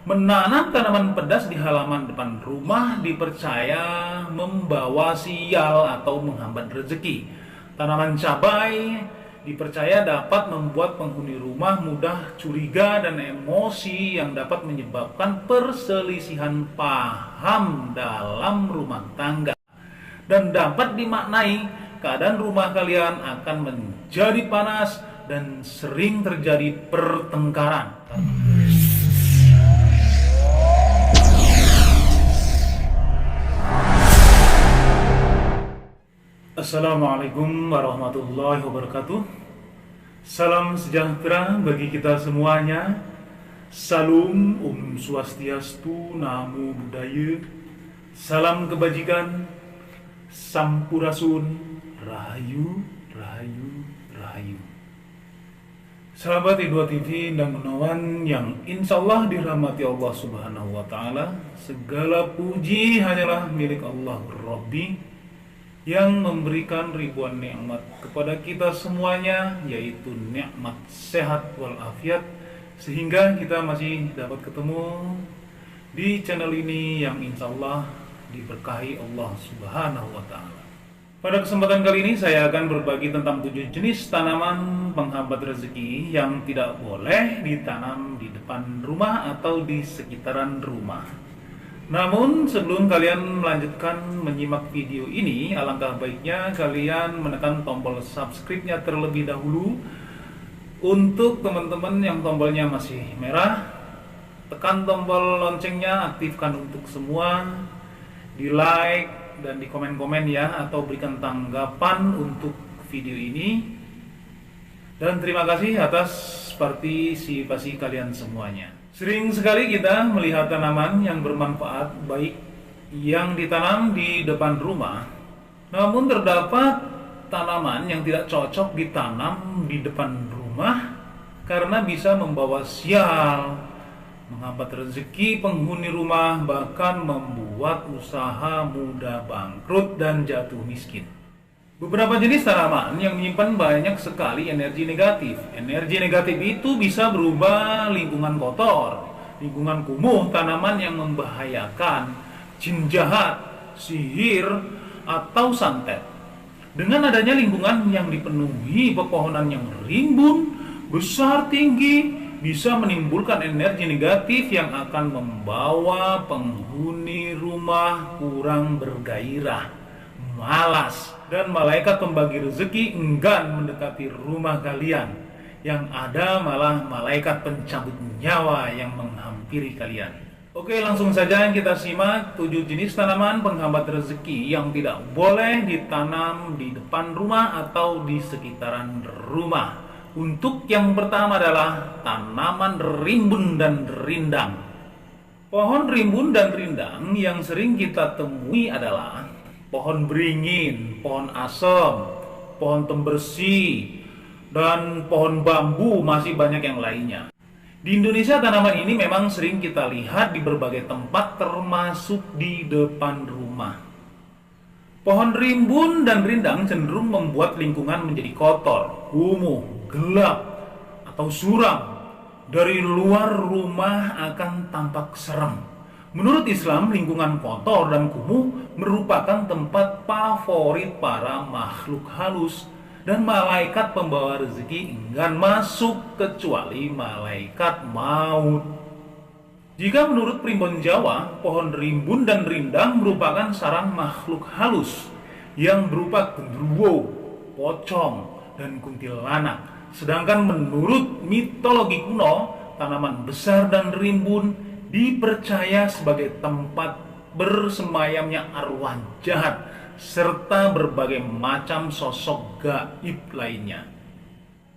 Menanam tanaman pedas di halaman depan rumah dipercaya membawa sial atau menghambat rezeki. Tanaman cabai dipercaya dapat membuat penghuni rumah mudah curiga dan emosi yang dapat menyebabkan perselisihan paham dalam rumah tangga. Dan dapat dimaknai keadaan rumah kalian akan menjadi panas dan sering terjadi pertengkaran. Assalamualaikum warahmatullahi wabarakatuh. Salam sejahtera bagi kita semuanya. Salam Om Swastiastu, Namo Buddhaya. Salam kebajikan. Sampurasun. Rahayu, Rahayu, Rahayu. Sahabat I2 TV dan Gunawan yang insya Allah dirahmati Allah Subhanahu wa Ta'ala. Segala puji hanyalah milik Allah Rabbi yang memberikan ribuan nikmat kepada kita semuanya, yaitu nikmat sehat walafiat, sehingga kita masih dapat ketemu di channel ini yang insya Allah diberkahi Allah Subhanahu wa Ta'ala. Pada kesempatan kali ini saya akan berbagi tentang 7 jenis tanaman penghambat rezeki yang tidak boleh ditanam di depan rumah atau di sekitaran rumah. Namun sebelum kalian melanjutkan menyimak video ini, alangkah baiknya kalian menekan tombol subscribe-nya terlebih dahulu. Untuk teman-teman yang tombolnya masih merah, tekan tombol loncengnya, aktifkan untuk semua, di like dan di komen-komen ya, atau berikan tanggapan untuk video ini. Dan terima kasih atas partisipasi kalian semuanya. Sering sekali kita melihat tanaman yang bermanfaat baik yang ditanam di depan rumah, namun terdapat tanaman yang tidak cocok ditanam di depan rumah karena bisa membawa sial, menghambat rezeki penghuni rumah, bahkan membuat usaha mudah bangkrut dan jatuh miskin. Beberapa jenis tanaman yang menyimpan banyak sekali energi negatif. Energi negatif itu bisa berupa lingkungan kotor, lingkungan kumuh, tanaman yang membahayakan, jin jahat, sihir, atau santet. Dengan adanya lingkungan yang dipenuhi pepohonan yang rimbun, besar, tinggi, bisa menimbulkan energi negatif yang akan membawa penghuni rumah kurang bergairah, malas, dan malaikat pembagi rezeki enggan mendekati rumah kalian. Yang ada malah malaikat pencabut nyawa yang menghampiri kalian. Oke, langsung saja kita simak 7 jenis tanaman penghambat rezeki yang tidak boleh ditanam di depan rumah atau di sekitaran rumah. Untuk yang pertama adalah tanaman rimbun dan rindang. Pohon rimbun dan rindang yang sering kita temui adalah pohon beringin, pohon asem, pohon tembersi, dan pohon bambu, masih banyak yang lainnya. Di Indonesia tanaman ini memang sering kita lihat di berbagai tempat termasuk di depan rumah. Pohon rimbun dan rindang cenderung membuat lingkungan menjadi kotor, kumuh, gelap, atau suram. Dari luar rumah akan tampak seram. Menurut Islam, lingkungan kotor dan kumuh merupakan tempat favorit para makhluk halus, dan malaikat pembawa rezeki enggan masuk kecuali malaikat maut. Jika menurut primbon Jawa, pohon rimbun dan rindang merupakan sarang makhluk halus yang berupa genderuwo, pocong, dan kuntilanak. Sedangkan menurut mitologi kuno, tanaman besar dan rimbun dipercaya sebagai tempat bersemayamnya arwah jahat serta berbagai macam sosok gaib lainnya.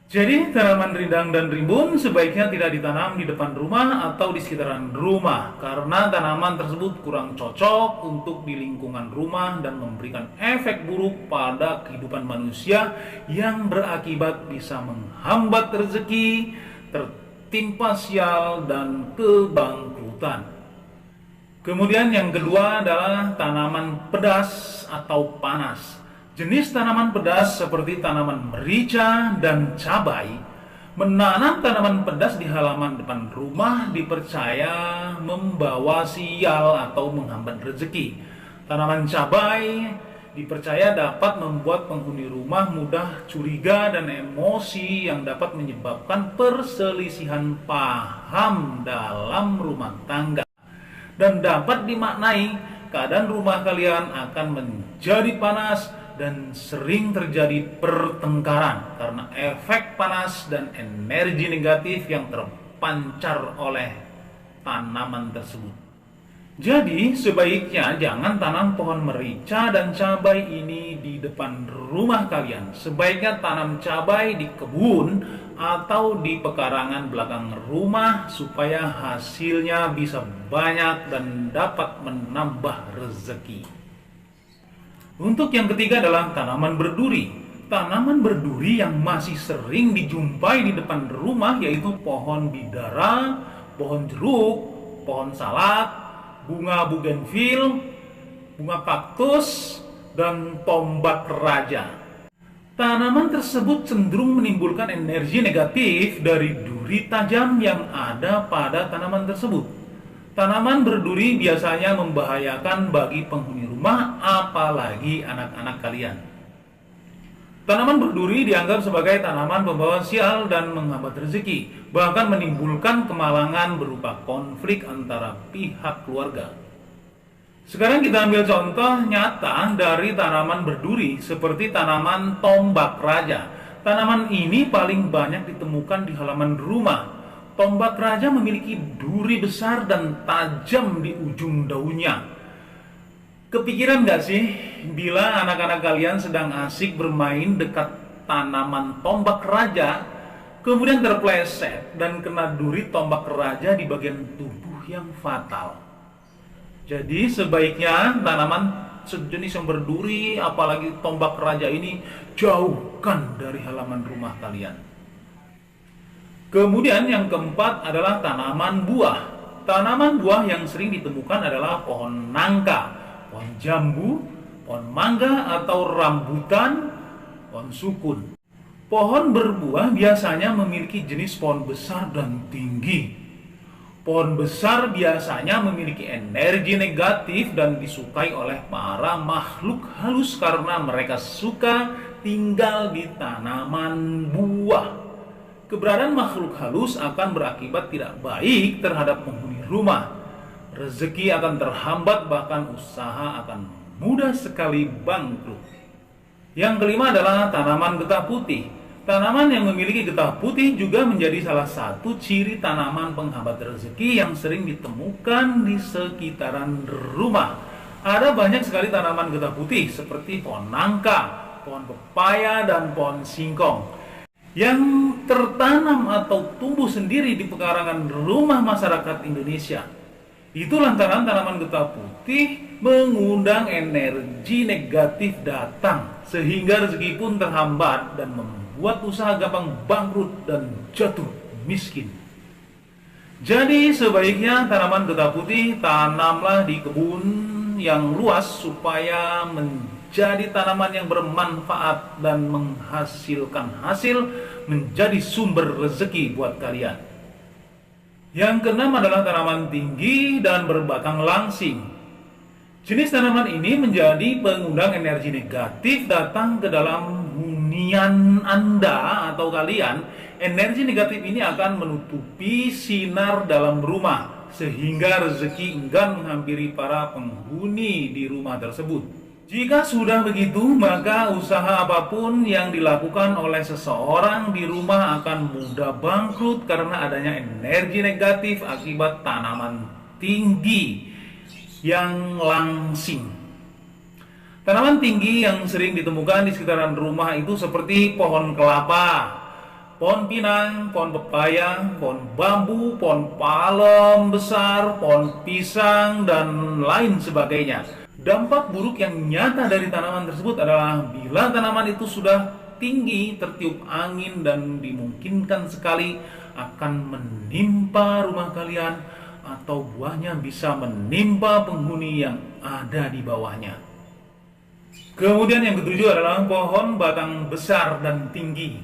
Jadi tanaman rindang dan rimbun sebaiknya tidak ditanam di depan rumah atau di sekitaran rumah karena tanaman tersebut kurang cocok untuk di lingkungan rumah dan memberikan efek buruk pada kehidupan manusia yang berakibat bisa menghambat rezeki, tertimpa sial, dan kebangkrutan. Kemudian yang kedua adalah tanaman pedas atau panas. Jenis tanaman pedas seperti tanaman merica dan cabai Menanam tanaman pedas di halaman depan rumah dipercaya membawa sial atau menghambat rezeki. Tanaman cabai dipercaya dapat membuat penghuni rumah mudah curiga dan emosi yang dapat menyebabkan perselisihan paham dalam rumah tangga. Dan dapat dimaknai keadaan rumah kalian akan menjadi panas dan sering terjadi pertengkaran karena efek panas dan energi negatif yang terpancar oleh tanaman tersebut. Jadi sebaiknya jangan tanam pohon merica dan cabai ini di depan rumah kalian. Sebaiknya tanam cabai di kebun atau di pekarangan belakang rumah supaya hasilnya bisa banyak dan dapat menambah rezeki. Untuk yang ketiga adalah tanaman berduri. Tanaman berduri yang masih sering dijumpai di depan rumah yaitu pohon bidara, pohon jeruk, pohon salak, bunga bugenvil, bunga kaktus, dan tombak raja. Tanaman tersebut cenderung menimbulkan energi negatif dari duri tajam yang ada pada tanaman tersebut. Tanaman berduri biasanya membahayakan bagi penghuni rumah, apalagi anak-anak kalian. Tanaman berduri dianggap sebagai tanaman pembawa sial dan menghambat rezeki, bahkan menimbulkan kemalangan berupa konflik antara pihak keluarga. Sekarang kita ambil contoh nyata dari tanaman berduri seperti tanaman tombak raja. Tanaman ini paling banyak ditemukan di halaman rumah. Tombak raja memiliki duri besar dan tajam di ujung daunnya. Kepikiran gak sih bila anak-anak kalian sedang asik bermain dekat tanaman tombak raja, kemudian terpleset dan kena duri tombak raja di bagian tubuh yang fatal? Jadi sebaiknya tanaman sejenis yang berduri, apalagi tombak raja ini, jauhkan dari halaman rumah kalian. Kemudian yang keempat adalah tanaman buah. Tanaman buah yang sering ditemukan adalah pohon nangka, pohon jambu, pohon mangga atau rambutan, pohon sukun. Pohon berbuah biasanya memiliki jenis pohon besar dan tinggi. Pohon besar biasanya memiliki energi negatif dan disukai oleh para makhluk halus karena mereka suka tinggal di tanaman buah. Keberadaan makhluk halus akan berakibat tidak baik terhadap penghuni rumah. Rezeki akan terhambat, bahkan usaha akan mudah sekali bangkrut. Yang kelima adalah tanaman getah putih. Tanaman yang memiliki getah putih juga menjadi salah satu ciri tanaman penghambat rezeki yang sering ditemukan di sekitaran rumah. Ada banyak sekali tanaman getah putih seperti pohon nangka, pohon pepaya, dan pohon singkong yang tertanam atau tumbuh sendiri di pekarangan rumah masyarakat Indonesia. Itu lantaran tanaman getah putih mengundang energi negatif datang, sehingga rezeki pun terhambat dan membuat usaha gampang bangkrut dan jatuh miskin. Jadi sebaiknya tanaman getah putih tanamlah di kebun yang luas supaya menjadi tanaman yang bermanfaat dan menghasilkan hasil, menjadi sumber rezeki buat kalian. Yang keenam adalah tanaman tinggi dan berbatang langsing. Jenis tanaman ini menjadi pengundang energi negatif datang ke dalam hunian Anda atau kalian. Energi negatif ini akan menutupi sinar dalam rumah, sehingga rezeki enggan menghampiri para penghuni di rumah tersebut. Jika sudah begitu, maka usaha apapun yang dilakukan oleh seseorang di rumah akan mudah bangkrut karena adanya energi negatif akibat tanaman tinggi yang langsing. Tanaman tinggi yang sering ditemukan di sekitaran rumah itu seperti pohon kelapa, pohon pinang, pohon pepaya, pohon bambu, pohon palem besar, pohon pisang, dan lain sebagainya. Dampak buruk yang nyata dari tanaman tersebut adalah bila tanaman itu sudah tinggi, tertiup angin, dan dimungkinkan sekali akan menimpa rumah kalian atau buahnya bisa menimpa penghuni yang ada di bawahnya. Kemudian yang ketujuh adalah pohon batang besar dan tinggi.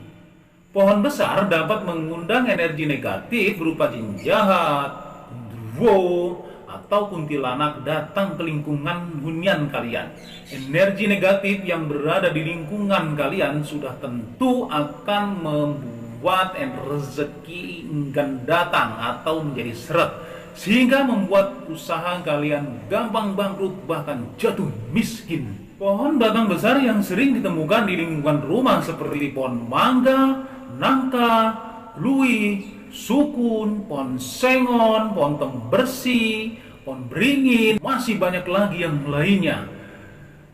Pohon besar dapat mengundang energi negatif berupa jin jahat, genderuwo, atau kuntilanak datang ke lingkungan hunian kalian. Energi negatif yang berada di lingkungan kalian sudah tentu akan membuat rezeki enggan datang atau menjadi seret, sehingga membuat usaha kalian gampang bangkrut bahkan jatuh miskin. Pohon batang besar yang sering ditemukan di lingkungan rumah seperti pohon mangga, nangka, lui, sukun, pohon sengon, pohon tembersi, pohon beringin, masih banyak lagi yang lainnya.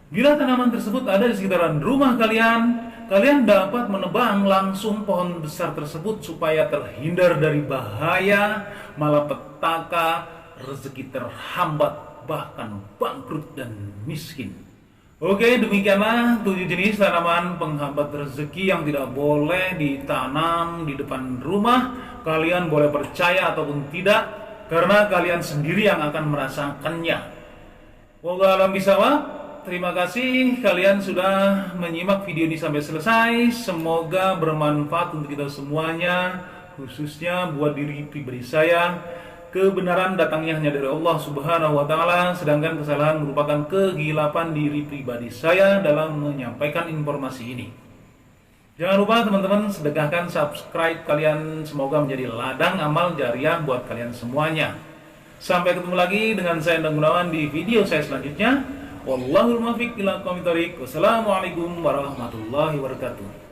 Bila tanaman tersebut ada di sekitaran rumah kalian, kalian dapat menebang langsung pohon besar tersebut supaya terhindar dari bahaya, malapetaka, rezeki terhambat, bahkan bangkrut dan miskin. Oke, demikianlah 7 jenis tanaman penghambat rezeki yang tidak boleh ditanam di depan rumah. Kalian boleh percaya ataupun tidak, karena kalian sendiri yang akan merasakannya. Wallahu a'lam bishawab. Terima kasih kalian sudah menyimak video ini sampai selesai. Semoga bermanfaat untuk kita semuanya, khususnya buat diri pribadi saya. Kebenaran datangnya hanya dari Allah Subhanahu wa Ta'ala, sedangkan kesalahan merupakan kegilapan diri pribadi saya dalam menyampaikan informasi ini. Jangan lupa teman-teman sedekahkan subscribe kalian, semoga menjadi ladang amal jariah buat kalian semuanya. Sampai ketemu lagi dengan saya Endang Gunawan di video saya selanjutnya. Wallahul muwaffiq ila aqwamit thoriq. Wassalamualaikum warahmatullahi wabarakatuh.